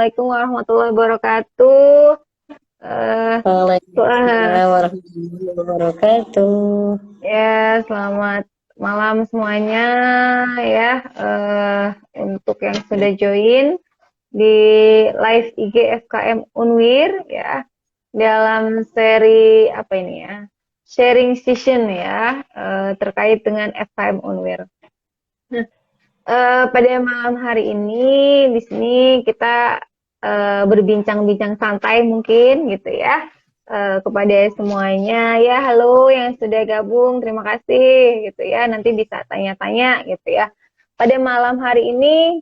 Assalamualaikum warahmatullahi wabarakatuh. Eh, wah, Waalaikumsalam warahmatullahi wabarakatuh. ya, selamat malam semuanya ya. Untuk yang sudah join di live IG FKM Unwir ya, dalam seri apa ini ya? Sharing session ya, terkait dengan FKM Unwir. Nah, pada malam hari ini di sini kita berbincang-bincang santai mungkin gitu ya, kepada semuanya ya. Halo yang sudah gabung, terima kasih gitu ya. Nanti bisa tanya-tanya gitu ya. Pada malam hari ini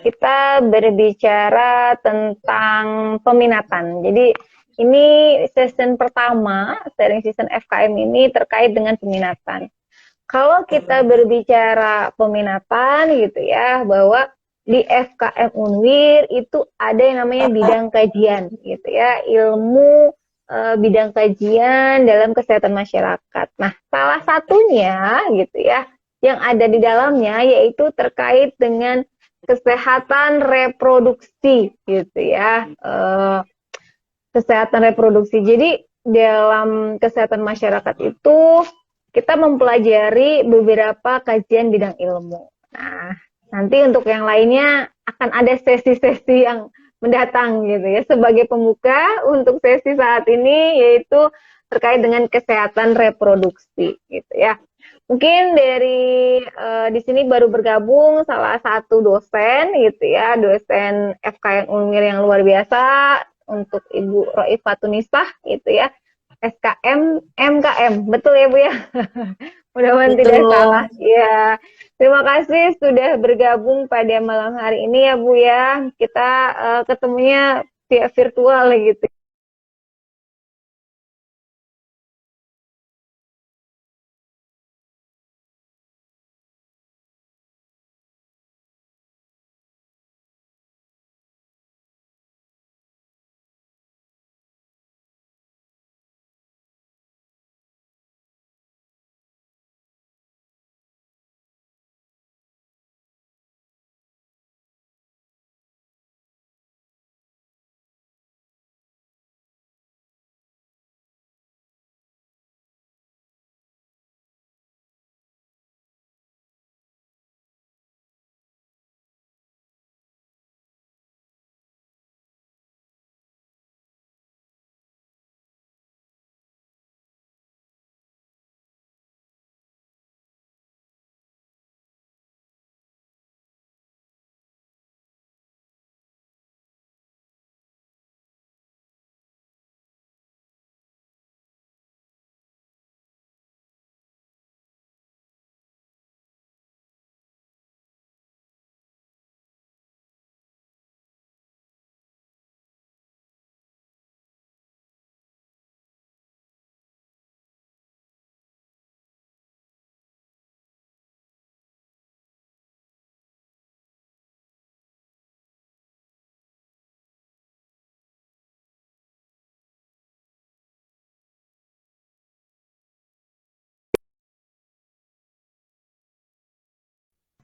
kita berbicara tentang peminatan. Jadi ini season pertama, sharing season FKM ini terkait dengan peminatan. Kalau kita berbicara peminatan gitu ya, bahwa di FKM Unwir itu ada yang namanya bidang kajian gitu ya, ilmu bidang kajian dalam kesehatan masyarakat. Nah, salah satunya gitu ya, yang ada di dalamnya yaitu terkait dengan kesehatan reproduksi gitu ya, kesehatan reproduksi. Jadi dalam kesehatan masyarakat itu kita mempelajari beberapa kajian bidang ilmu. Nah, nanti untuk yang lainnya akan ada sesi-sesi yang mendatang gitu ya. Sebagai pembuka untuk sesi saat ini yaitu terkait dengan kesehatan reproduksi gitu ya. Mungkin dari di sini baru bergabung salah satu dosen gitu ya, dosen FKN Unmir yang luar biasa untuk Ibu Roifatunisa gitu ya. SKM MKM, betul ya Bu ya? Mudah-mudahan tidak Betul. salah. Ya, terima kasih sudah bergabung pada malam hari ini ya Bu ya. Kita ketemunya via virtual gitu.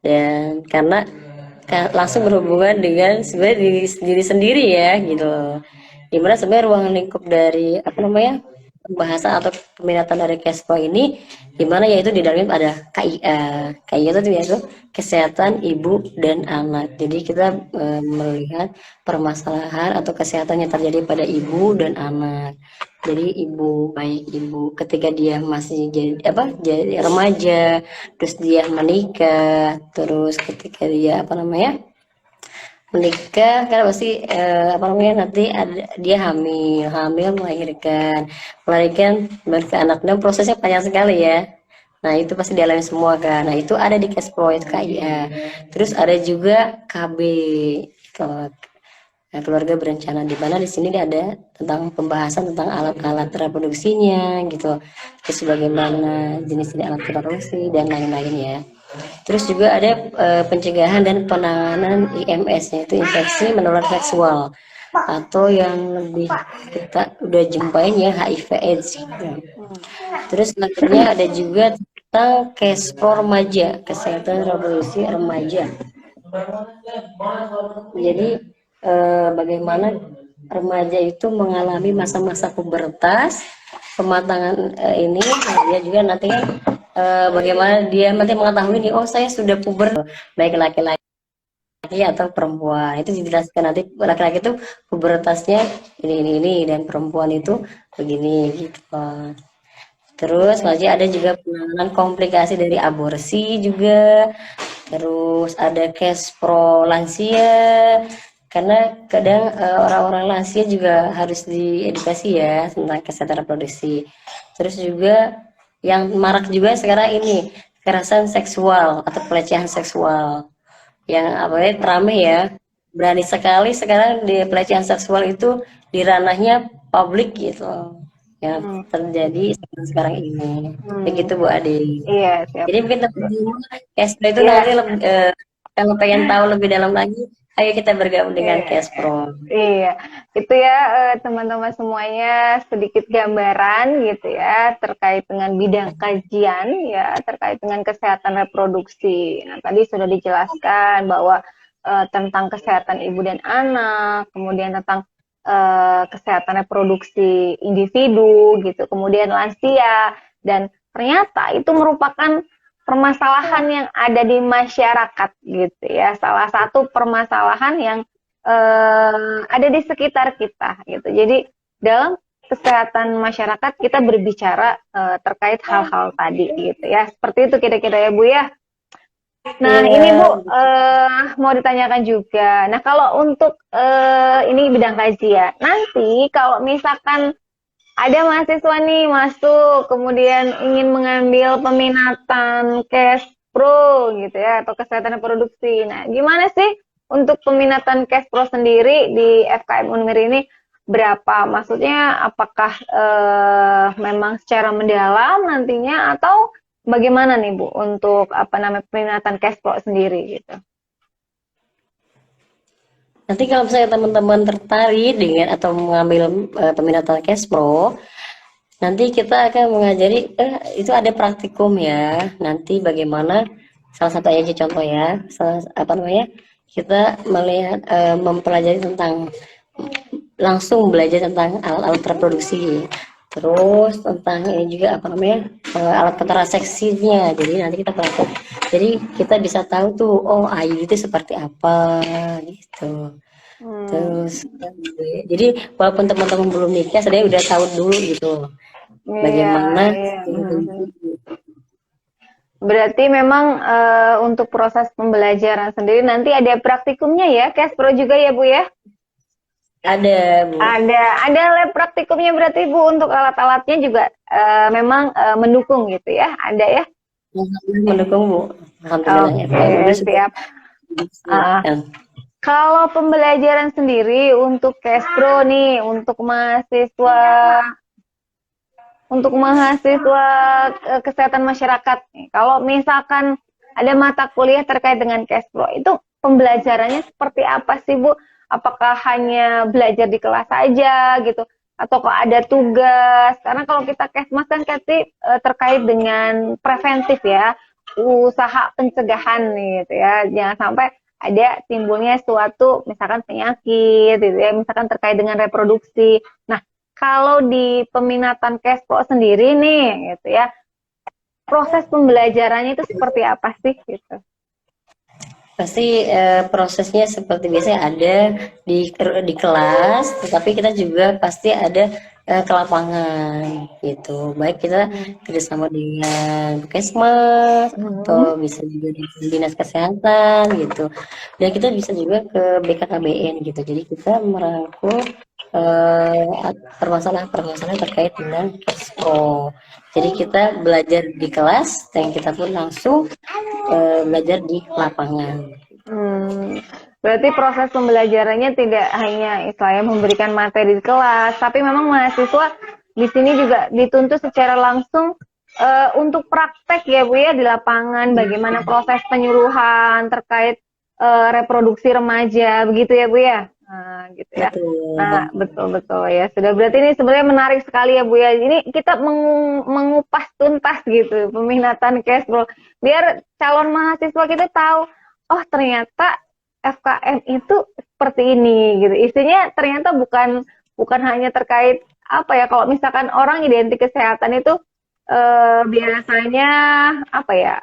Dan karena langsung berhubungan dengan sebenarnya diri sendiri ya gitu loh. Dimana sebenarnya ruang lingkup dari apa namanya pembahasan atau peminatan dari Kespo ini dimana yaitu di dalamnya ada KIA. KIA itu yaitu kesehatan ibu dan anak. Jadi kita melihat permasalahan atau kesehatan yang terjadi pada ibu dan anak. Jadi baik ibu ketika dia masih jadi apa jadi remaja, terus dia menikah, terus ketika dia apa namanya menikah kan pasti apa namanya nanti ada dia hamil melahirkan berarti anak dan prosesnya panjang sekali ya. Nah itu pasti dialami semua kan. Nah itu ada di Cashpro itu KIA. Terus ada juga KB kalau keluarga berencana, di mana di sini ada tentang pembahasan tentang alat-alat reproduksinya gitu, terus bagaimana jenis-jenis alat reproduksi dan lain-lain ya. Terus juga ada pencegahan dan penanganan IMS, yaitu infeksi menular seksual atau yang lebih kita udah jumpain ya HIV/AIDS gitu. Terus selanjutnya ada juga tentang Kespro remaja, kesehatan reproduksi remaja. Jadi bagaimana remaja itu mengalami masa-masa pubertas, kematangan ini, nah, dia juga nantinya bagaimana dia nanti mengetahui nih, oh saya sudah puber, baik laki-laki atau perempuan. Itu dijelaskan nanti laki-laki itu pubertasnya ini dan perempuan itu begini gitu. Terus masih ada juga penanganan komplikasi dari aborsi juga. Terus ada cash pro lansia, karena kadang orang-orang lansia juga harus diedukasi ya tentang kesehatan reproduksi. Terus juga yang marak juga sekarang ini kekerasan seksual atau pelecehan seksual yang apa ya rame ya, berani sekali sekarang di pelecehan seksual itu di ranahnya publik gitu yang Hmm. terjadi sekarang ini. Hmm. Begitu Bu Ade. Iya, siap. Jadi mungkin teman-teman Cashpro itu nanti Iya, kalau pengen tahu lebih dalam lagi, ayo kita bergabung dengan iya. Cashpro. Iya, itu ya teman-teman semuanya sedikit gambaran gitu ya terkait dengan bidang kajian ya terkait dengan kesehatan reproduksi. Nah, tadi sudah dijelaskan bahwa tentang kesehatan ibu dan anak, kemudian tentang kesehatan reproduksi individu gitu, kemudian lansia dan ternyata itu merupakan permasalahan yang ada di masyarakat gitu ya. Salah satu permasalahan yang ada di sekitar kita gitu. Jadi dalam kesehatan masyarakat kita berbicara terkait hal-hal tadi gitu ya. Seperti itu kira-kira ya Bu ya. Nah ini Bu Iya, mau ditanyakan juga. Nah kalau untuk ini bidang kajian, nanti kalau misalkan ada mahasiswa nih masuk kemudian ingin mengambil peminatan cash pro gitu ya atau kesehatan reproduksi. Nah, gimana sih untuk peminatan cash pro sendiri di FKM Unmir ini berapa? Maksudnya apakah memang secara mendalam nantinya atau bagaimana nih Bu untuk apa namanya peminatan cash pro sendiri gitu? nanti kalau misalnya teman-teman tertarik dengan atau mengambil peminatan Cashpro, nanti kita akan mengajari itu ada praktikum ya. Nanti bagaimana salah satu aja contoh ya, apa namanya? Kita melihat mempelajari tentang langsung belajar tentang alat-alat reproduksi. Terus tentang ini juga apa namanya? Alat kontraseksinya. Jadi nanti kita praktek. Jadi kita bisa tahu tuh, oh IUD itu seperti apa gitu. Hmm, Terus jadi walaupun teman-teman belum nikah, saya udah tahu dulu gitu iya, bagaimana. iya. Berarti memang untuk proses pembelajaran sendiri nanti ada praktikumnya ya, Kespro juga ya Bu ya? Ada Bu. Ada lab praktikumnya berarti Bu untuk alat-alatnya juga memang mendukung gitu ya, ada ya? Mendukung Bu, alhamdulillah ya Oke, Pak Udah sudah siap. Ah, disediakan. kalau pembelajaran sendiri untuk Kespro nih, untuk mahasiswa kesehatan masyarakat nih. Kalau misalkan ada mata kuliah terkait dengan Kespro, itu pembelajarannya seperti apa sih Bu? Apakah hanya belajar di kelas saja gitu? Atau kok ada tugas? Karena kalau kita Kesmas kan terkait dengan preventif ya, usaha pencegahan gitu ya. Jangan sampai ada timbulnya suatu misalkan penyakit gitu ya, misalkan terkait dengan reproduksi. Nah, kalau di peminatan Cashpro sendiri nih, gitu ya, proses pembelajarannya itu seperti apa sih, gitu? Pasti prosesnya seperti biasa ada di kelas, tetapi kita juga pasti ada ke lapangan gitu. Baik kita Hmm. kerjasama dengan Puskesmas Hmm. atau bisa juga di dinas kesehatan gitu. Dan kita bisa juga ke BKKBN gitu. Jadi kita merangkul permasalahan-permasalahan terkait dengan Kesko. Jadi kita belajar di kelas dan kita pun langsung belajar di lapangan. Hmm. Berarti proses pembelajarannya tidak hanya istilahnya memberikan materi di kelas, tapi memang mahasiswa di sini juga dituntut secara langsung untuk praktek ya Bu ya di lapangan, bagaimana proses penyuluhan terkait reproduksi remaja, begitu ya Bu ya? Nah, gitu ya. Nah, Betul. betul-betul ya. Sudah berarti ini sebenarnya menarik sekali ya Bu ya. Ini kita mengupas tuntas gitu peminatan cash bro. Biar calon mahasiswa kita tahu, oh ternyata FKM itu seperti ini gitu. Isinya ternyata bukan bukan hanya terkait apa ya, kalau misalkan orang identik kesehatan itu biasanya apa ya,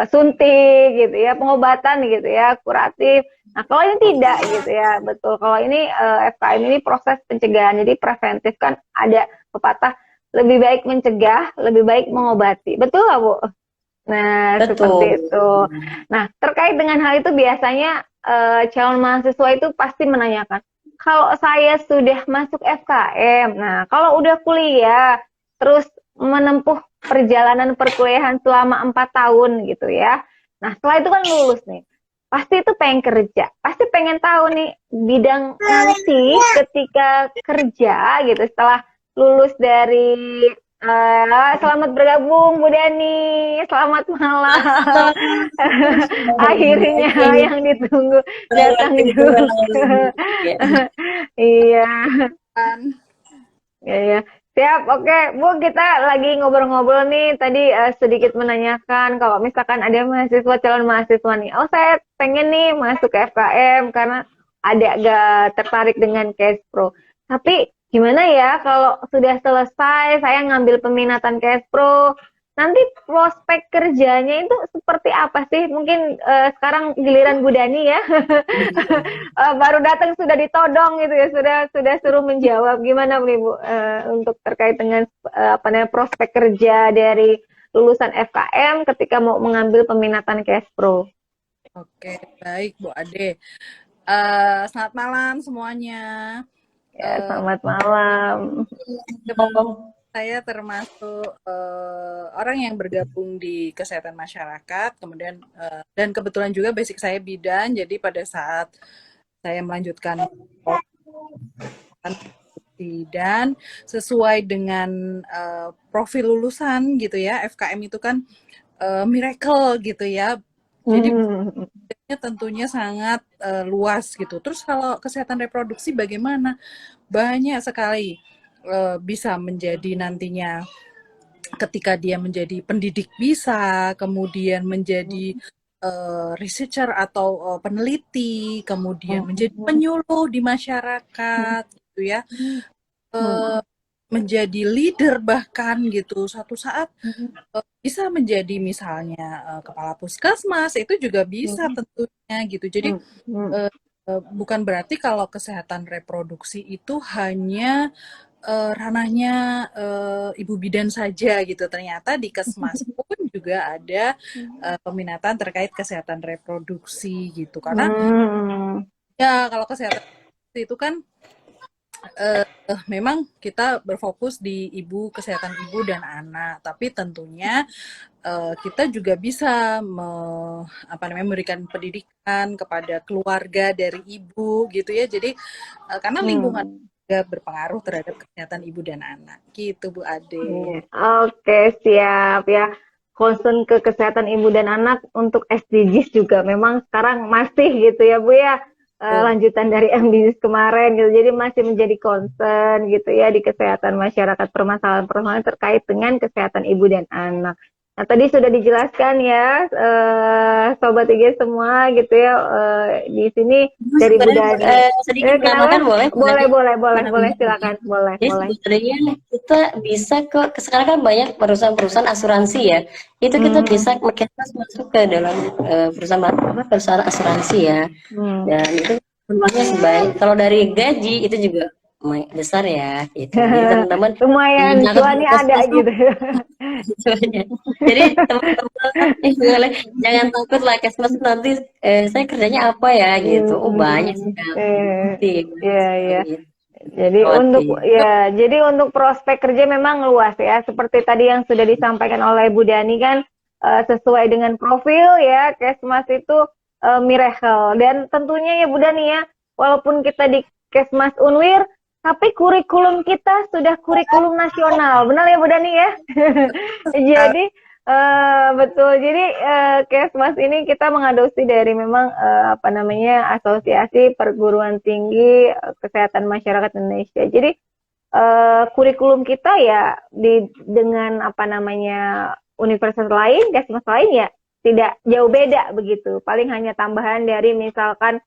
suntik gitu ya, pengobatan gitu ya, kuratif. Nah, kalau ini tidak gitu ya, betul. Kalau ini FKM ini proses pencegahan, jadi preventif, kan ada pepatah lebih baik mencegah, lebih baik mengobati. Betul nggak, Bu? Nah, seperti Betul. itu. Nah, terkait dengan hal itu biasanya calon mahasiswa itu pasti menanyakan, kalau saya sudah masuk FKM, nah kalau udah kuliah, terus menempuh perjalanan perkuliahan selama 4 tahun gitu ya. Nah, setelah itu kan lulus nih. Pasti itu pengen kerja, pasti pengen tahu nih bidang nanti ketika kerja gitu setelah lulus dari selamat bergabung Bu Dani, selamat malam. Akhirnya yang ditunggu datang juga. Ya. Iya, Kan. iya, iya. Siap, oke Bu, kita lagi ngobrol-ngobrol nih. Tadi sedikit menanyakan kalau misalkan ada mahasiswa, calon mahasiswa nih, oh saya pengen nih masuk ke FKM karena ada gak tertarik dengan Cash Pro. Tapi gimana ya kalau sudah selesai saya ngambil peminatan Cash Pro, nanti prospek kerjanya itu seperti apa sih? Mungkin sekarang giliran Bu Dani ya. Baru datang sudah ditodong gitu ya, sudah suruh menjawab. Gimana nih Bu, untuk terkait dengan apa namanya, prospek kerja dari lulusan FKM ketika mau mengambil peminatan Cash Pro? Oke, baik Bu Ade. Selamat malam semuanya. Ya, selamat malam. Saya termasuk orang yang bergabung di kesehatan masyarakat, kemudian dan kebetulan juga basic saya bidan, jadi pada saat saya melanjutkan dan sesuai dengan profil lulusan gitu ya, FKM itu kan miracle gitu ya, jadi tentunya sangat luas gitu. Terus kalau kesehatan reproduksi bagaimana? Banyak sekali bisa menjadi nantinya ketika dia menjadi pendidik, bisa kemudian menjadi researcher atau peneliti, kemudian menjadi penyuluh di masyarakat gitu ya, menjadi leader bahkan gitu. Suatu saat bisa menjadi misalnya kepala puskesmas, itu juga bisa tentunya gitu. Jadi bukan berarti kalau kesehatan reproduksi itu hanya ranahnya ibu bidan saja gitu. Ternyata di Kesmas pun juga ada peminatan terkait kesehatan reproduksi gitu. Karena ya kalau kesehatan reproduksi itu kan memang kita berfokus di kesehatan ibu dan anak, tapi tentunya kita juga bisa memberikan pendidikan kepada keluarga dari ibu gitu ya. Jadi karena lingkungan juga berpengaruh terhadap kesehatan ibu dan anak gitu Bu Ade. Oke, siap ya. Concern ke kesehatan ibu dan anak untuk SDGs juga memang sekarang masih gitu ya Bu ya. Lanjutan dari MDGs kemarin gitu. Jadi masih menjadi concern gitu ya di kesehatan masyarakat, permasalahan-permasalahan terkait dengan kesehatan ibu dan anak. Nah, tadi sudah dijelaskan ya, Sobat IG semua gitu ya, di sini dari Bu Dani. Sedikit menambahkan boleh? Boleh, silakan, boleh. Jadi sebenarnya kita bisa sekarang kan banyak perusahaan-perusahaan asuransi ya, itu kita bisa masuk ke dalam perusahaan asuransi ya, dan itu peluangnya sebaik. Kalau dari gaji itu juga besar ya, gitu. Jadi teman-teman lumayan cuannya ada gitu. Jadi teman-teman jangan takut lah Kesmas nanti saya kerjanya apa ya gitu. Oh banyak sekali. Iya. Jadi untuk prospek kerja memang luas ya. Seperti tadi yang sudah disampaikan oleh Bu Dani kan, sesuai dengan profil ya, Kesmas itu miracle. Dan tentunya ya Bu Dani ya, walaupun kita di Kesmas Unwir, tapi kurikulum kita sudah kurikulum nasional, benar ya Bu Dani ya? Jadi betul. Jadi Kesmas ini kita mengadopsi dari memang Asosiasi Perguruan Tinggi Kesehatan Masyarakat Indonesia. Jadi kurikulum kita ya dengan universitas lain, Kesmas lain ya tidak jauh beda begitu. Paling hanya tambahan dari misalkan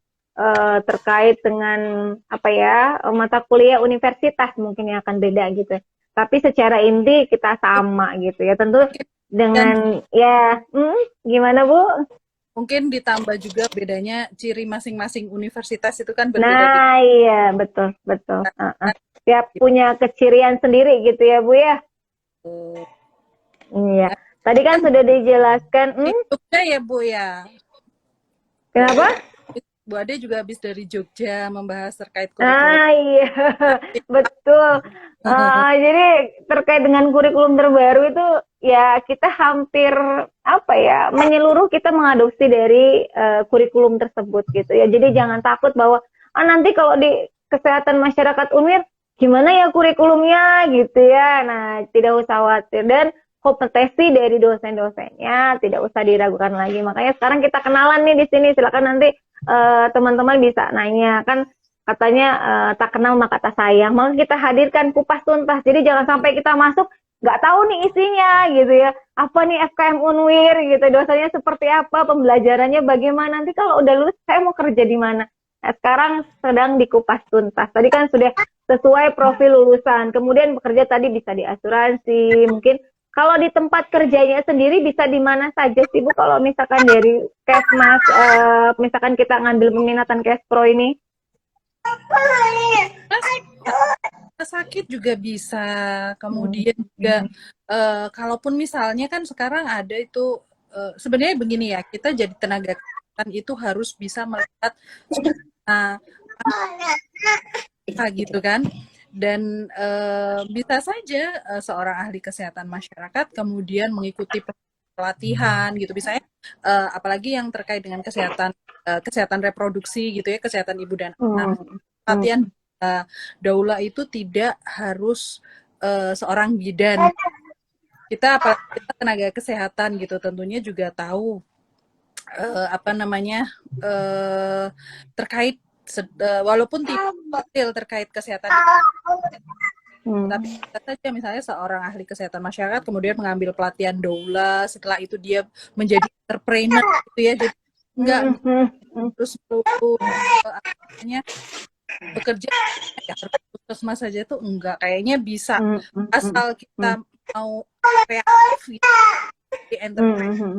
terkait dengan apa ya mata kuliah universitas mungkin yang akan beda gitu. Tapi secara inti kita sama gitu ya. Tentu Dan dengan ya gimana Bu? mungkin ditambah juga bedanya ciri masing-masing universitas itu kan berbeda-beda. Nah iya betul betul. Tiap punya kecirian sendiri gitu ya Bu ya. Iya. Nah, Tadi kan kan sudah dijelaskan. di Jogja ya Bu ya. Kenapa? Bu Ade juga habis dari Jogja membahas terkait kurikulum. Ah iya, betul. Jadi terkait dengan kurikulum terbaru itu ya kita hampir apa ya menyeluruh kita mengadopsi dari kurikulum tersebut gitu ya. Jadi jangan takut bahwa nanti kalau di kesehatan masyarakat UNIR gimana ya kurikulumnya gitu ya. Nah tidak usah khawatir dan kompetensi dari dosen-dosennya tidak usah diragukan lagi. Makanya sekarang kita kenalan nih di sini. Silakan nanti teman-teman bisa nanya kan katanya tak kenal maka tak sayang. Maka kita hadirkan kupas tuntas. Jadi jangan sampai kita masuk nggak tahu nih isinya gitu ya. Apa nih FKM Unwir gitu, dosanya seperti apa, pembelajarannya bagaimana. Nanti kalau udah lulus saya mau kerja di mana. Nah, sekarang sedang dikupas tuntas. Tadi kan sudah sesuai profil lulusan. Kemudian bekerja tadi bisa di asuransi, mungkin kalau di tempat kerjanya sendiri bisa di mana saja sih Bu? Kalau misalkan dari Kesmas, misalkan kita ngambil peminatan Kespro ini? Sakit juga bisa. Kemudian juga kalaupun misalnya kan sekarang ada itu sebenarnya begini ya, kita jadi tenaga kesehatan itu harus bisa melihat gitu kan. Dan bisa saja seorang ahli kesehatan masyarakat kemudian mengikuti pelatihan gitu, misalnya apalagi yang terkait dengan kesehatan reproduksi gitu ya, kesehatan ibu dan anak. Pelatihan daula itu tidak harus seorang bidan. Kita apalagi kita tenaga kesehatan gitu tentunya juga tahu apa namanya terkait walaupun tidak detail terkait kesehatan, tapi bisa saja misalnya seorang ahli kesehatan masyarakat kemudian mengambil pelatihan doula, setelah itu dia menjadi entrepreneur gitu ya, jadi enggak terus perlu namanya bekerja ya puskesmas saja tuh enggak, kayaknya bisa asal kita mau kreatif gitu di entrepreneur.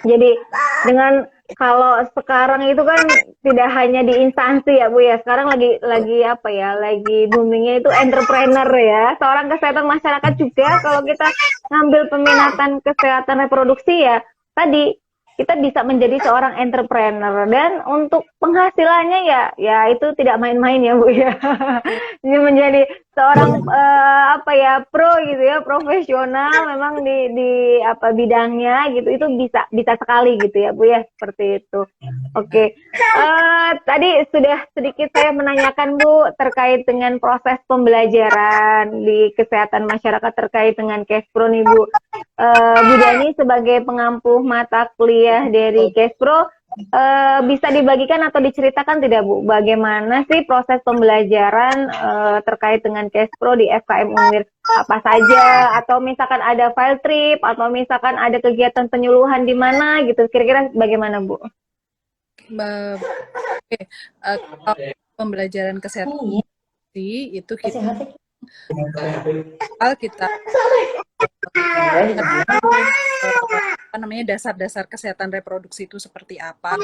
Jadi dengan kalau sekarang itu kan tidak hanya di instansi ya Bu ya. Sekarang lagi apa ya? Lagi boomingnya itu entrepreneur ya. Seorang kesehatan masyarakat juga kalau kita ngambil peminatan kesehatan reproduksi ya tadi kita bisa menjadi seorang entrepreneur dan untuk penghasilannya ya itu tidak main-main ya Bu ya. Ini menjadi seorang apa ya pro gitu ya, profesional memang di apa bidangnya gitu itu bisa sekali gitu ya Bu ya, seperti itu. Oke. Tadi sudah sedikit saya menanyakan Bu terkait dengan proses pembelajaran di kesehatan masyarakat terkait dengan Kespro nih Bu. Bu Dani sebagai pengampu mata kuliah dari Kespro bisa dibagikan atau diceritakan tidak Bu, bagaimana sih proses pembelajaran terkait dengan Kespro di FKM Unwir? Apa saja, atau misalkan ada field trip, atau misalkan ada kegiatan penyuluhan di mana gitu, kira-kira bagaimana Bu? Kalau pembelajaran kesehatan itu kita apa namanya dasar-dasar kesehatan reproduksi itu seperti apa.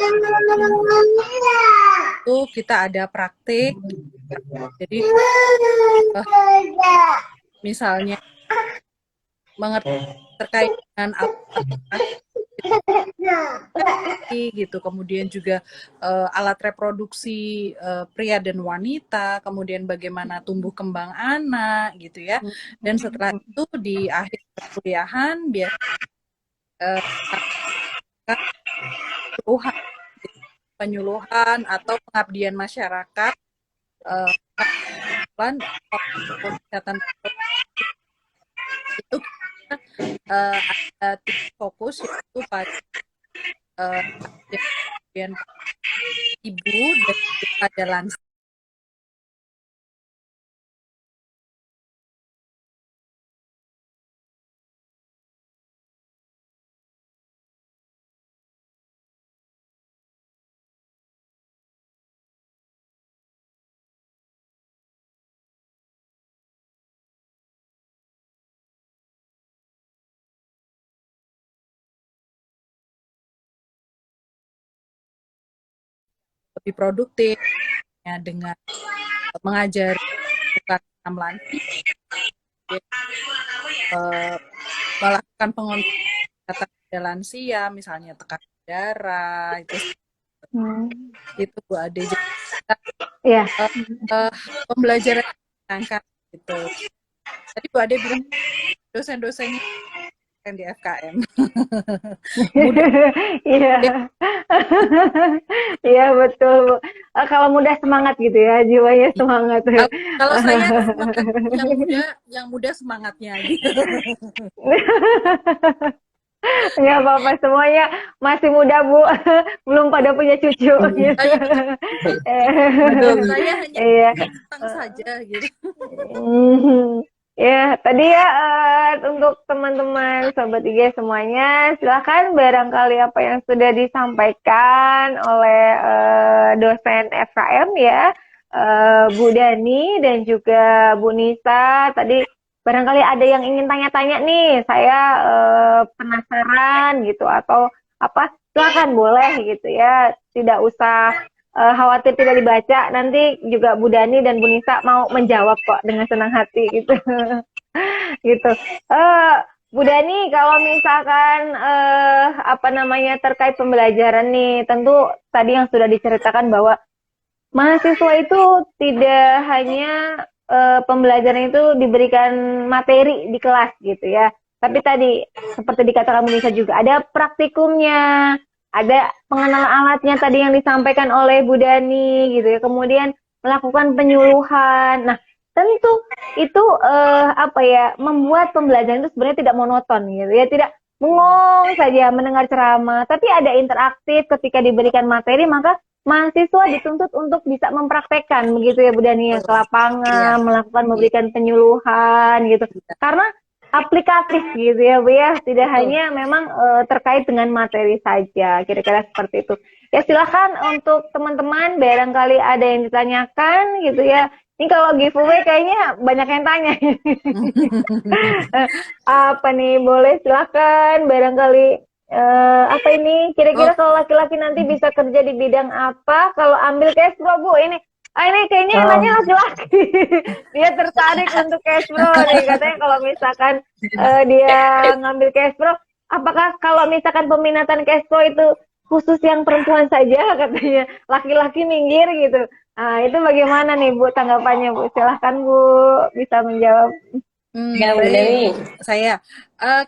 Itu kita ada praktik. Jadi misalnya mengerti terkait dengan gitu, kemudian juga alat reproduksi pria dan wanita, kemudian bagaimana tumbuh kembang anak gitu ya. Dan setelah itu di akhir perkuliahan penyuluhan atau pengabdian masyarakat kesehatan itu ada titik fokus yaitu pada ibu dan pada lansia. lebih produktif ya, dengan mengajari bukan lansia, melakukan pengontrol pada lansia, misalnya tekanan darah itu Bu Ade. Jadi Iya. pembelajaran menyenangkan gitu. Tadi Bu Ade bilang dosen-dosennya kan di FKM. Iya. Iya betul Bu. Kalau muda semangat gitu ya, jiwanya semangat. Kalau saya semangat yang muda semangatnya gitu. Nggak apa-apa, semuanya masih muda Bu, belum pada punya cucu gitu. Saya hanya Iya. tentang saja gitu. Ya, tadi ya untuk teman-teman Sobat IG semuanya, silakan barangkali apa yang sudah disampaikan oleh dosen FKM ya, Bu Dani dan juga Bu Nisa. Tadi barangkali ada yang ingin tanya-tanya nih, saya penasaran gitu atau apa, silakan boleh gitu ya, tidak usah khawatir tidak dibaca, nanti juga Bu Dani dan Bu Nisa mau menjawab kok dengan senang hati gitu. Gitu. Bu Dani, kalau misalkan apa namanya terkait pembelajaran nih, tentu tadi yang sudah diceritakan bahwa mahasiswa itu tidak hanya pembelajaran itu diberikan materi di kelas gitu ya. Tapi tadi seperti dikatakan Bu Nisa juga ada praktikumnya, ada pengenalan alatnya tadi yang disampaikan oleh Bu Dani gitu ya. Kemudian melakukan penyuluhan. Nah, tentu itu apa ya, membuat pembelajaran itu sebenarnya tidak monoton gitu ya, tidak bengong saja mendengar ceramah, tapi ada interaktif ketika diberikan materi, maka mahasiswa dituntut untuk bisa mempraktekkan begitu ya Bu Dani ya, ke lapangan, melakukan memberikan penyuluhan gitu. Karena aplikatif gitu ya Bu ya, tidak hanya memang terkait dengan materi saja, kira-kira seperti itu. Ya silakan untuk teman-teman barangkali ada yang ditanyakan gitu ya. Ini kalau giveaway kayaknya banyak yang tanya. Apa nih, boleh silakan barangkali apa ini kira-kira kalau laki-laki nanti bisa kerja di bidang apa kalau ambil cash flow Bu? Ini kayaknya yang nanya laki-laki. Dia tertarik untuk cash flow nih, katanya kalau misalkan dia ngambil cash flow, apakah kalau misalkan peminatan cash flow itu khusus yang perempuan saja, katanya laki-laki minggir gitu. Nah, itu bagaimana nih Bu tanggapannya Bu? Silahkan Bu bisa menjawab. Jadi saya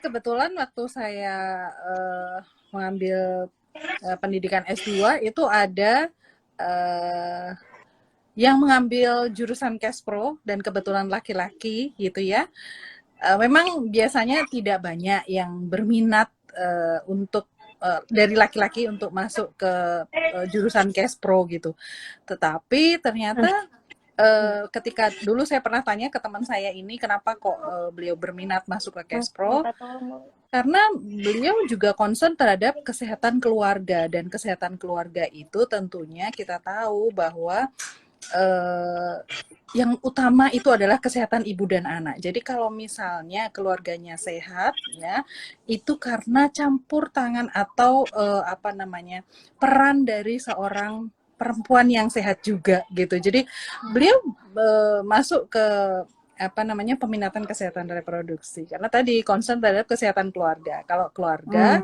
kebetulan waktu saya mengambil pendidikan S2 itu ada yang mengambil jurusan Kespro dan kebetulan laki-laki gitu ya. Memang biasanya tidak banyak yang berminat untuk dari laki-laki untuk masuk ke jurusan Kespro gitu. Tetapi ternyata ketika dulu saya pernah tanya ke teman saya ini kenapa kok beliau berminat masuk ke Kespro, karena beliau juga concern terhadap kesehatan keluarga, dan kesehatan keluarga itu tentunya kita tahu bahwa yang utama itu adalah kesehatan ibu dan anak. Jadi kalau misalnya keluarganya sehat ya, itu karena campur tangan atau apa namanya, peran dari seorang perempuan yang sehat juga gitu. Jadi beliau masuk ke apa namanya peminatan kesehatan reproduksi karena tadi concern terhadap kesehatan keluarga. Kalau keluarga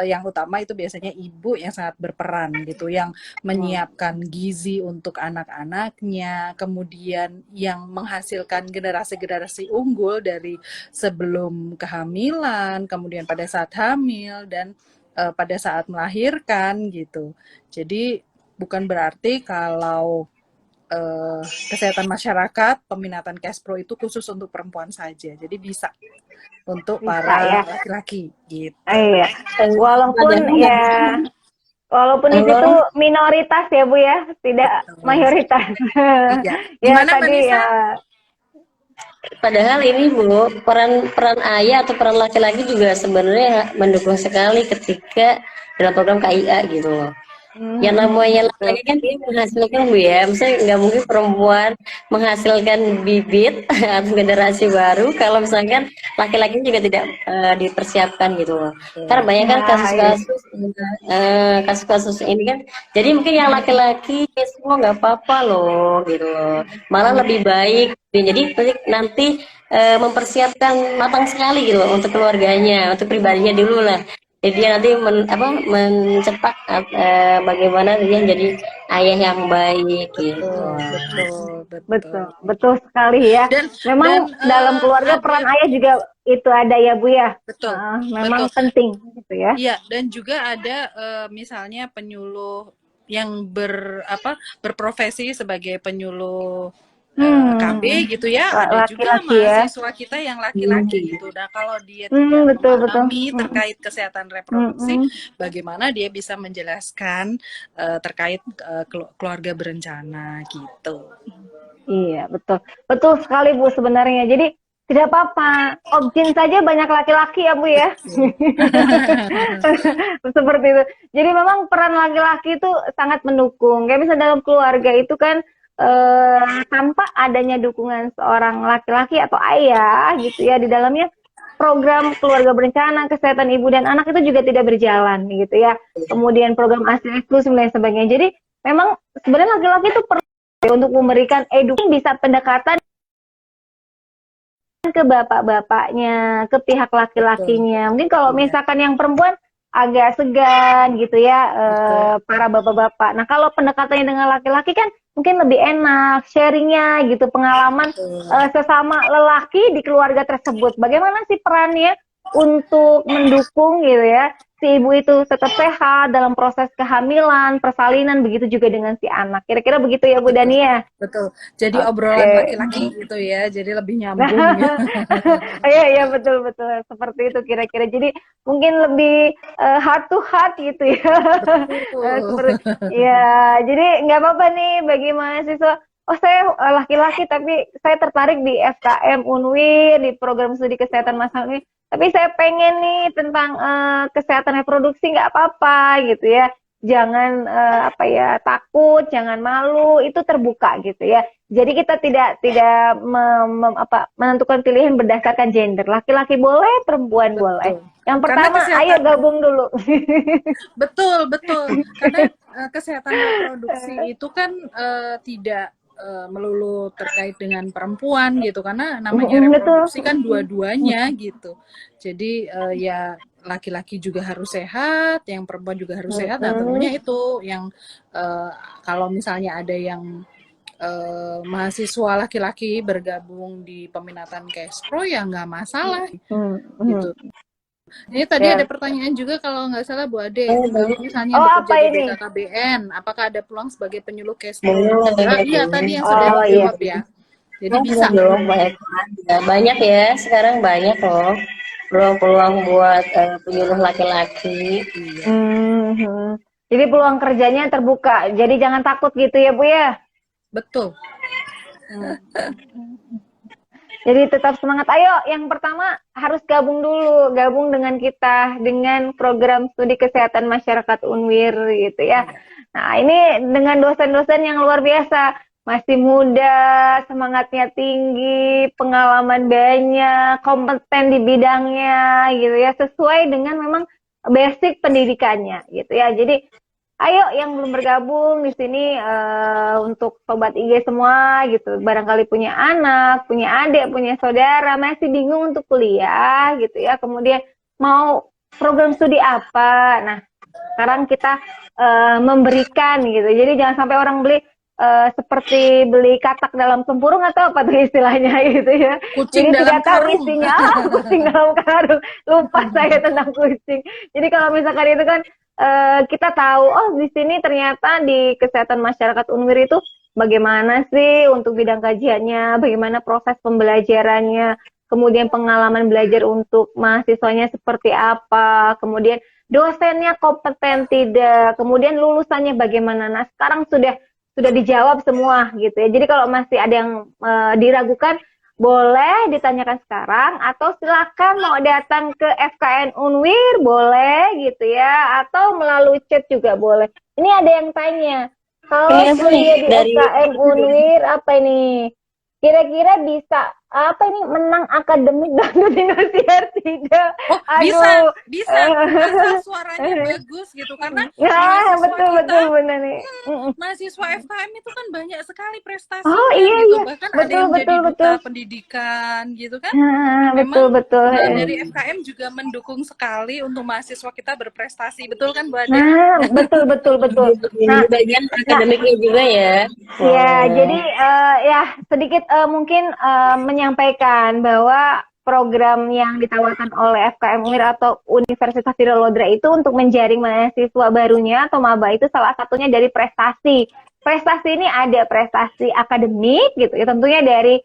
yang utama itu biasanya ibu yang sangat berperan gitu, yang menyiapkan gizi untuk anak-anaknya, kemudian yang menghasilkan generasi-generasi unggul dari sebelum kehamilan, kemudian pada saat hamil dan pada saat melahirkan gitu. Jadi bukan berarti kalau kesehatan masyarakat, peminatan Kespro itu khusus untuk perempuan saja. Jadi bisa untuk para laki-laki gitu. Iya. Walaupun di situ minoritas ya Bu ya, tidak mayoritas. Iya. Ya tadi ya. Padahal ini Bu, peran ayah atau peran laki-laki juga sebenarnya mendukung sekali ketika dalam program KIA gitu loh. Yang namanya Betul. laki-laki kan dia menghasilkan Bu ya, misalnya nggak mungkin perempuan menghasilkan bibit atau generasi baru kalau misalkan laki-laki juga tidak dipersiapkan gitu loh. Karena Betul. banyak kan Nah, iya. kasus-kasus ini kan, jadi mungkin yang laki-laki semua nggak apa-apa loh gitu loh, malah lebih baik. Jadi nanti mempersiapkan matang sekali gitu loh untuk keluarganya, untuk pribadinya dulu lah. Jadi dia nanti mencetak bagaimana dia jadi ayah yang baik gitu. Betul, betul, betul. Betul, betul sekali ya. Dan Memang dalam keluarga ada peran ayah juga itu ada ya Bu ya. betul, betul. Memang penting gitu ya. Iya, dan juga ada misalnya penyuluh yang berprofesi sebagai penyuluh KB Hmm, gitu ya. Ada juga laki-laki ya. mahasiswa kita yang laki-laki gitu. Nah, kalau dia tidak Betul betul. memahami terkait kesehatan reproduksi, Hmm. bagaimana dia bisa menjelaskan terkait keluarga berencana gitu. Iya, betul. Betul sekali Bu sebenarnya. Jadi tidak apa-apa. Objin saja banyak laki-laki ya Bu ya. Seperti itu. Jadi memang peran laki-laki itu sangat mendukung. Kayak misalnya dalam keluarga itu kan tanpa adanya dukungan seorang laki-laki atau ayah gitu ya di dalamnya program keluarga berencana, kesehatan ibu dan anak itu juga tidak berjalan gitu ya. Kemudian program ASI eksklusif dan lain sebagainya. Jadi memang sebenarnya laki-laki itu perlu untuk memberikan edukasi bisa pendekatan ke bapak-bapaknya, ke pihak Betul. laki-lakinya. Mungkin kalau Iya, misalkan yang perempuan agak segan gitu ya, betul. para bapak-bapak. Nah kalau pendekatannya dengan laki-laki kan mungkin lebih enak, sharingnya gitu, pengalaman Betul. sesama lelaki di keluarga tersebut. Bagaimana sih perannya untuk mendukung gitu ya, si ibu itu tetap sehat dalam proses kehamilan, persalinan, begitu juga dengan si anak. Kira-kira begitu ya Bu Betul, Dania? betul. Jadi Oke. obrolan laki-laki gitu ya, jadi lebih nyambung ya. Iya, iya betul betul seperti itu kira-kira. Jadi mungkin lebih heart to heart gitu ya. Betul. Seperti ya, jadi nggak apa-apa nih bagi mahasiswa. Oh saya laki-laki tapi saya tertarik di FKM Unwir di program studi kesehatan masal ini. Tapi saya pengen nih tentang kesehatan reproduksi nggak apa-apa gitu ya. Jangan apa ya takut, jangan malu, itu terbuka gitu ya. Jadi kita tidak menentukan pilihan berdasarkan gender. Laki-laki boleh, perempuan boleh. Betul. Yang Karena pertama, ayo kesehatan gabung dulu. betul, betul. Karena kesehatan reproduksi itu kan tidak melulu terkait dengan perempuan gitu, karena namanya Betul. reproduksi kan dua-duanya gitu. Jadi ya laki-laki juga harus sehat, yang perempuan juga harus sehat. Nah, tentunya itu yang eh, kalau misalnya ada yang mahasiswa laki-laki bergabung di peminatan Kespro ya nggak masalah gitu. Ini tadi ada Ya. pertanyaan juga kalau nggak salah Bu Ade, Oh, kalau boleh, misalnya Oh bekerja apa di ini? BKKBN, apakah ada peluang sebagai penyuluh Kespro? boleh, Iya, tadi boleh. yang sudah Oh iya. dijawab ya. Jadi Oh, bisa. belum banyak, banyak ya sekarang, banyak loh peluang-peluang buat penyuluh laki-laki. Iya, Hmm. Jadi peluang kerjanya terbuka. Jadi jangan takut gitu ya Bu ya. betul. Jadi tetap semangat. Ayo, yang pertama harus gabung dulu, gabung dengan kita dengan program studi kesehatan masyarakat Unwir gitu ya. Iya, Nah, ini dengan dosen-dosen yang luar biasa, masih muda, semangatnya tinggi, pengalaman banyak, kompeten di bidangnya gitu ya, sesuai dengan memang basic pendidikannya gitu ya. Jadi ayo yang belum bergabung di sini untuk sobat IG semua gitu, barangkali punya anak, punya adik, punya saudara, masih bingung untuk kuliah gitu ya, kemudian mau program studi apa. Nah, sekarang kita memberikan gitu, jadi jangan sampai orang beli seperti beli katak dalam tempurung atau apa tuh istilahnya gitu ya. kucing Jadi dalam tidak tahu karung. isinya, kucing dalam karung. Lupa saya tentang kucing. Jadi kalau misalkan itu kan kita tahu, oh di sini ternyata di kesehatan masyarakat Unwir itu bagaimana sih untuk bidang kajiannya, bagaimana proses pembelajarannya, kemudian pengalaman belajar untuk mahasiswanya seperti apa, kemudian dosennya kompeten tidak, kemudian lulusannya bagaimana. Nah, sekarang sudah dijawab semua gitu ya. Jadi kalau masih ada yang diragukan, boleh ditanyakan sekarang, atau silakan mau datang ke FKN Unwir boleh gitu ya, atau melalui chat juga boleh. Ini ada yang tanya, kalau Ini apa nih kuliah di dari FKM Unwir apa ini? Kira-kira bisa apa ini, menang akademik dangdut Indosiar tidak? Oh, Aduh. bisa. Asal suaranya bagus gitu. Karena Nah, mahasiswa betul kita, betul benar nih. mahasiswa FKM itu kan banyak sekali Oh prestasinya iya gitu. iya, Bahkan ada betul yang betul jadi betul. duta pendidikan gitu kan. Nah, betul Memang betul. dari FKM juga mendukung sekali untuk mahasiswa kita berprestasi. Betul kan, Bu Ade? Nah, betul betul betul. Nah, di bagian nah, akademiknya juga ya? ya, Oh, jadi ya sedikit mungkin menyampaikan bahwa program yang ditawarkan oleh FKM UNIR atau Universitas Wiralodra itu untuk menjaring mahasiswa barunya atau maba itu salah satunya dari prestasi. Prestasi ini ada prestasi akademik gitu ya, tentunya dari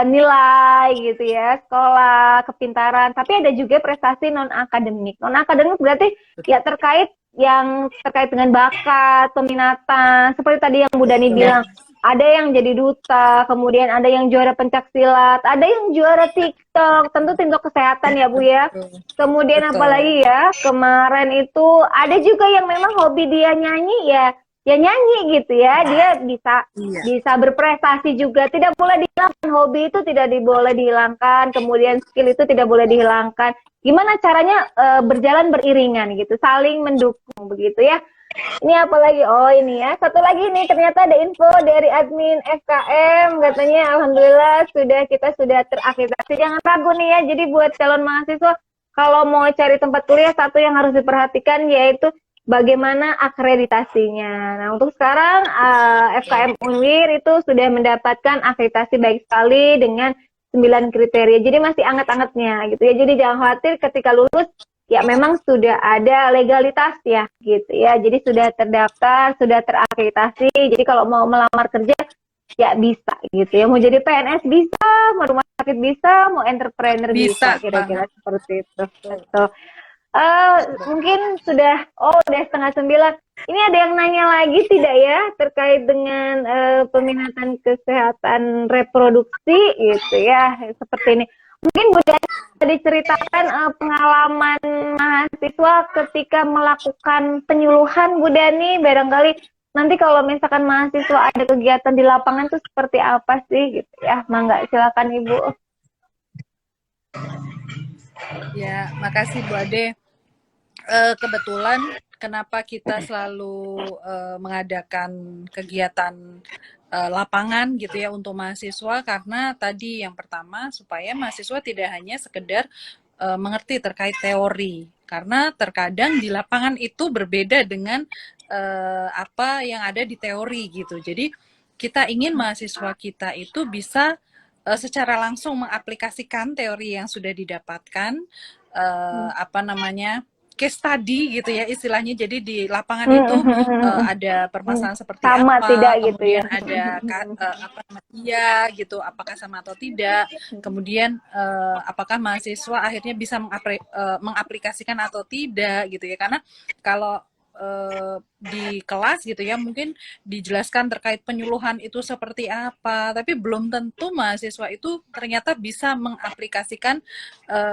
nilai gitu ya, sekolah, kepintaran, tapi ada juga prestasi non akademik. Non akademik berarti ya terkait dengan bakat, peminatan, seperti tadi yang Bu Dani ya. bilang, ada yang jadi duta, kemudian ada yang juara pencak silat, ada yang juara TikTok, tentu TikTok kesehatan ya Bu ya. Kemudian Betul. apalagi ya, kemarin itu ada juga yang memang hobi dia nyanyi ya, ya nyanyi gitu ya, dia bisa Iya. bisa berprestasi juga, tidak boleh dihilangkan, hobi itu tidak boleh dihilangkan, kemudian skill itu tidak boleh dihilangkan. Gimana caranya berjalan beriringan gitu, saling mendukung begitu ya. Ini apa lagi? Oh ini ya, satu lagi nih, ternyata ada info dari admin FKM, katanya alhamdulillah kita sudah terakreditasi. Jangan ragu nih ya, jadi buat calon mahasiswa kalau mau cari tempat kuliah, satu yang harus diperhatikan yaitu bagaimana akreditasinya. Nah untuk sekarang FKM Unwir itu sudah mendapatkan akreditasi baik sekali dengan 9 kriteria. Jadi masih anget-angetnya gitu ya. Jadi jangan khawatir ketika lulus ya memang sudah ada legalitas ya gitu ya. Jadi sudah terdaftar, sudah terakreditasi. Jadi kalau mau melamar kerja ya bisa gitu ya. Mau jadi PNS bisa, mau rumah sakit bisa, mau entrepreneur bisa, Bisa kira-kira banget. seperti itu. Betul. Mungkin udah setengah 9. Ini ada yang nanya lagi tidak ya terkait dengan peminatan kesehatan reproduksi gitu ya, seperti ini. Mungkin Bu Dani bisa diceritakan pengalaman mahasiswa ketika melakukan penyuluhan, Bu Dani, barangkali nanti kalau misalkan mahasiswa ada kegiatan di lapangan tuh seperti apa sih gitu ya. Mangga silakan Ibu. Ya, makasih Bu Ade. Kebetulan kenapa kita selalu mengadakan kegiatan lapangan gitu ya untuk mahasiswa, karena tadi yang pertama supaya mahasiswa tidak hanya sekedar mengerti terkait teori, karena terkadang di lapangan itu berbeda dengan apa yang ada di teori gitu. Jadi kita ingin mahasiswa kita itu bisa secara langsung mengaplikasikan teori yang sudah didapatkan, apa namanya, case study gitu ya istilahnya. Jadi di lapangan itu ada permasalahan seperti Sama tidak apa, gitu ya. kemudian ada apa namanya, iya gitu, apakah sama atau tidak, kemudian apakah mahasiswa akhirnya bisa mengaplikasikan atau tidak gitu ya. Karena kalau di kelas gitu ya mungkin dijelaskan terkait penyuluhan itu seperti apa, tapi belum tentu mahasiswa itu ternyata bisa mengaplikasikan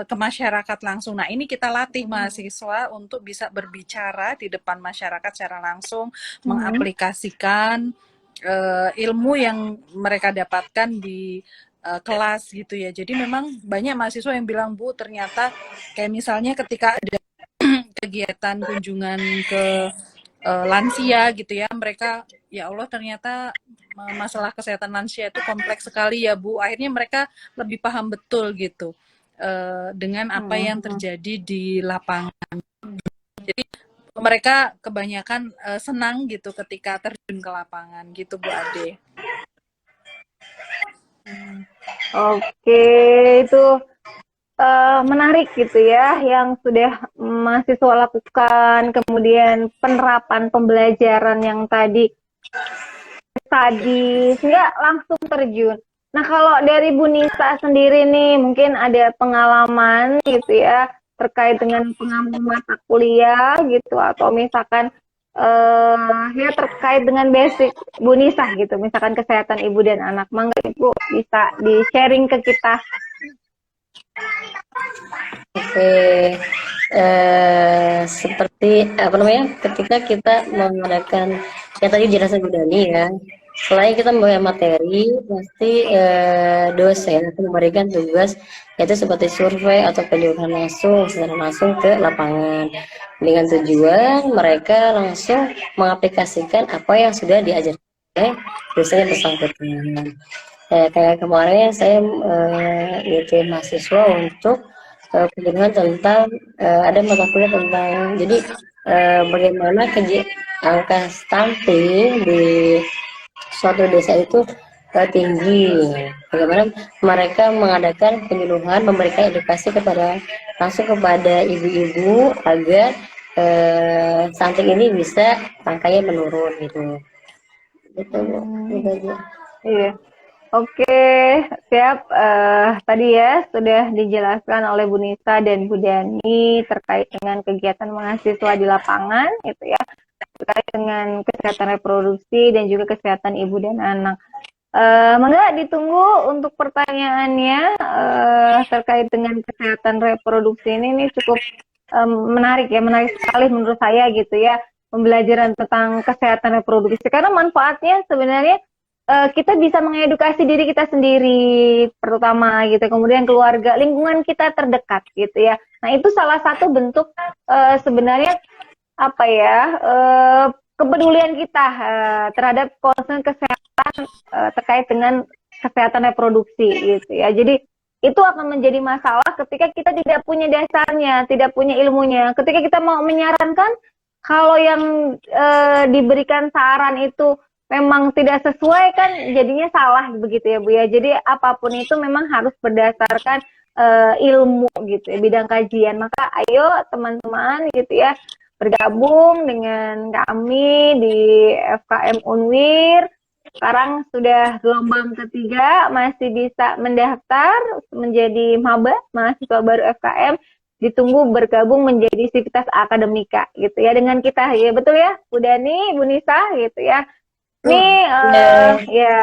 ke masyarakat langsung. Nah ini kita latih mahasiswa untuk bisa berbicara di depan masyarakat secara langsung, mengaplikasikan ilmu yang mereka dapatkan di kelas gitu ya. Jadi memang banyak mahasiswa yang bilang, Bu, ternyata kayak misalnya ketika ada kegiatan kunjungan ke lansia gitu ya, mereka ya Allah ternyata masalah kesehatan lansia itu kompleks sekali ya Bu. Akhirnya mereka lebih paham betul gitu dengan apa yang terjadi di lapangan. Jadi mereka kebanyakan senang gitu ketika terjun ke lapangan gitu Bu Ade. Oke, itu menarik gitu ya yang sudah mahasiswa lakukan, kemudian penerapan pembelajaran yang tadi sehingga langsung terjun. Nah kalau dari Bu Nisa sendiri nih mungkin ada pengalaman gitu ya terkait dengan pengambil mata kuliah gitu, atau misalkan ya terkait dengan basic Bu Nisa gitu, misalkan kesehatan ibu dan anak. Mangga Ibu bisa di-sharing ke kita. Oke, seperti apa namanya, ketika kita mengadakan ya tadi jelasan Bu Dani ya, selain kita membawa materi, pasti dosen akan memberikan tugas yaitu seperti survei atau penyuluhan langsung secara langsung ke lapangan dengan tujuan mereka langsung mengaplikasikan apa yang sudah diajarkan oleh dosen yang bersangkutan. Kayak kemarin saya yaitu mahasiswa untuk penyuluhan tentang ada mata kuliah tentang jadi bagaimana angka stunting di suatu desa itu tinggi. Bagaimana mereka mengadakan penyuluhan, memberikan edukasi langsung kepada ibu-ibu agar stunting ini bisa angkanya menurun gitu. Gitu Bu. Gitu aja. Iya. Oke, siap. Tadi ya sudah dijelaskan oleh Bu Nisa dan Bu Dani terkait dengan kegiatan mahasiswa di lapangan, gitu ya, terkait dengan kesehatan reproduksi dan juga kesehatan ibu dan anak. Mangga ditunggu untuk pertanyaannya terkait dengan kesehatan reproduksi ini cukup menarik ya, menarik sekali menurut saya gitu ya, pembelajaran tentang kesehatan reproduksi karena manfaatnya sebenarnya kita bisa mengedukasi diri kita sendiri pertama gitu, kemudian keluarga, lingkungan kita terdekat gitu ya. Nah itu salah satu bentuk sebenarnya apa ya kepedulian kita terhadap concern kesehatan terkait dengan kesehatan reproduksi gitu ya. Jadi itu akan menjadi masalah ketika kita tidak punya dasarnya, tidak punya ilmunya. Ketika kita mau menyarankan, kalau yang diberikan saran itu memang tidak sesuai kan jadinya salah begitu ya Bu ya. Jadi apapun itu memang harus berdasarkan ilmu gitu ya, bidang kajian. Maka ayo teman-teman gitu ya bergabung dengan kami di FKM Unwir. Sekarang sudah gelombang ketiga, masih bisa mendaftar menjadi maba, mahasiswa baru FKM. Ditunggu bergabung menjadi sivitas akademika gitu ya dengan kita ya, betul ya Bu Dani, Bu Nisa gitu ya. Ini ya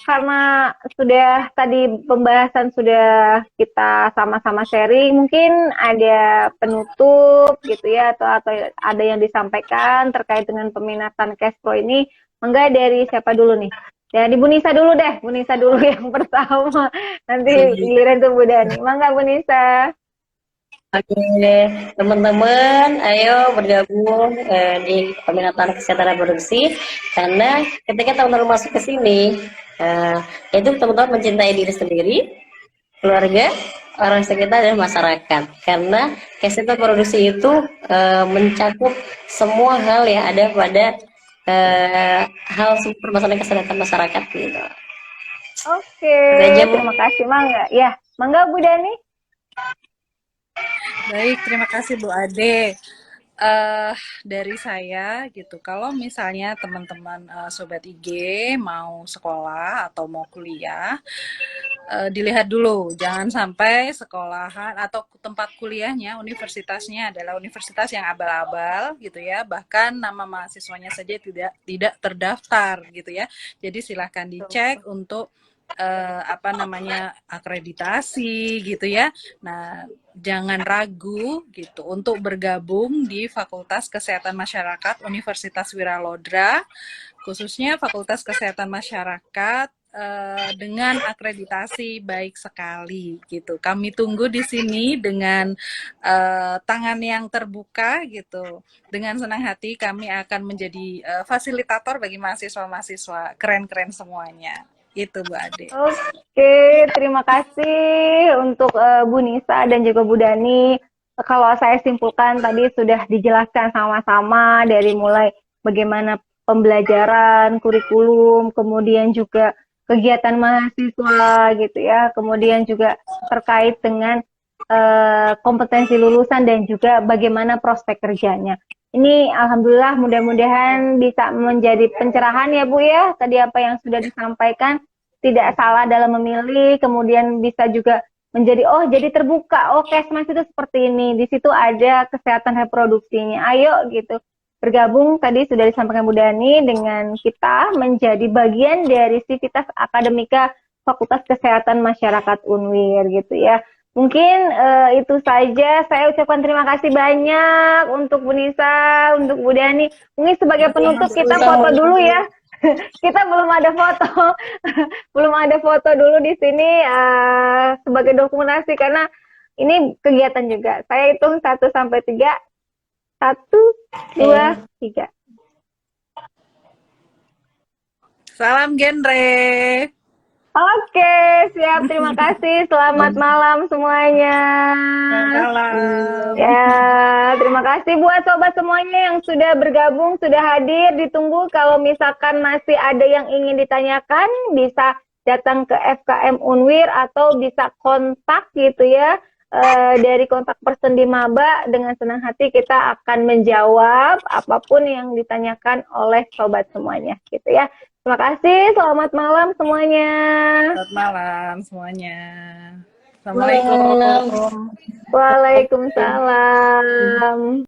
karena sudah tadi pembahasan sudah kita sama-sama sharing, mungkin ada penutup gitu ya atau ada yang disampaikan terkait dengan peminatan Cashpro ini. Mangga dari siapa dulu nih? Dari Bu Nisa dulu deh, Bu Nisa dulu yang pertama. Nanti giliran tuh Bu Dani. Mangga Bu Nisa. Oke, teman-teman, ayo bergabung di peminatan kesehatan reproduksi karena ketika teman-teman masuk ke sini, itu teman-teman mencintai diri sendiri, keluarga, orang sekitar dan masyarakat. Karena kesehatan reproduksi itu mencakup semua hal yang ada pada hal permasalahan kesehatan masyarakat gitu. Oke, terima kasih Mangga. Ya, Mangga Bu Dani. Baik, terima kasih Bu Ade. Dari saya gitu, kalau misalnya teman-teman Sobat IG mau sekolah atau mau kuliah, dilihat dulu, jangan sampai sekolahan atau tempat kuliahnya, universitasnya adalah universitas yang abal-abal gitu ya, bahkan nama mahasiswanya saja tidak terdaftar gitu ya. Jadi silahkan dicek untuk akreditasi gitu ya. Nah, jangan ragu gitu untuk bergabung di Fakultas Kesehatan Masyarakat Universitas Wiralodra, khususnya Fakultas Kesehatan Masyarakat dengan akreditasi baik sekali gitu. Kami tunggu di sini dengan tangan yang terbuka gitu. Dengan senang hati kami akan menjadi fasilitator bagi mahasiswa-mahasiswa keren-keren semuanya. Itu Bu Ade. Oke, terima kasih untuk Bu Nisa dan juga Bu Dani. Kalau saya simpulkan tadi sudah dijelaskan sama-sama dari mulai bagaimana pembelajaran, kurikulum, kemudian juga kegiatan mahasiswa gitu ya, kemudian juga terkait dengan kompetensi lulusan dan juga bagaimana prospek kerjanya. Ini alhamdulillah mudah-mudahan bisa menjadi pencerahan ya Bu ya. Tadi apa yang sudah disampaikan tidak salah dalam memilih, kemudian bisa juga menjadi jadi terbuka. Oh, Kesmas itu seperti ini. Di situ ada kesehatan reproduksinya. Ayo gitu. bergabung tadi sudah disampaikan Bu Dani dengan kita menjadi bagian dari Sivitas Akademika Fakultas Kesehatan Masyarakat Unwir gitu ya. Mungkin itu saja. Saya ucapkan terima kasih banyak untuk Bu Nisa, untuk Bu Dani. Mungkin sebagai penutup kita foto dulu ya. Kita belum ada foto, belum ada foto dulu di sini sebagai dokumentasi karena ini kegiatan juga. Saya hitung 1 sampai 3. 1, 2, 3. Salam genre. Oke, siap. Terima kasih. Selamat malam semuanya. Malam. Ya, terima kasih buat sobat semuanya yang sudah bergabung, sudah hadir. Ditunggu kalau misalkan masih ada yang ingin ditanyakan, bisa datang ke FKM Unwir atau bisa kontak gitu ya. Dari kontak person di Maba, dengan senang hati kita akan menjawab apapun yang ditanyakan oleh sobat semuanya gitu ya. Terima kasih, selamat malam semuanya. Selamat malam semuanya. Assalamualaikum. Waalaikumsalam.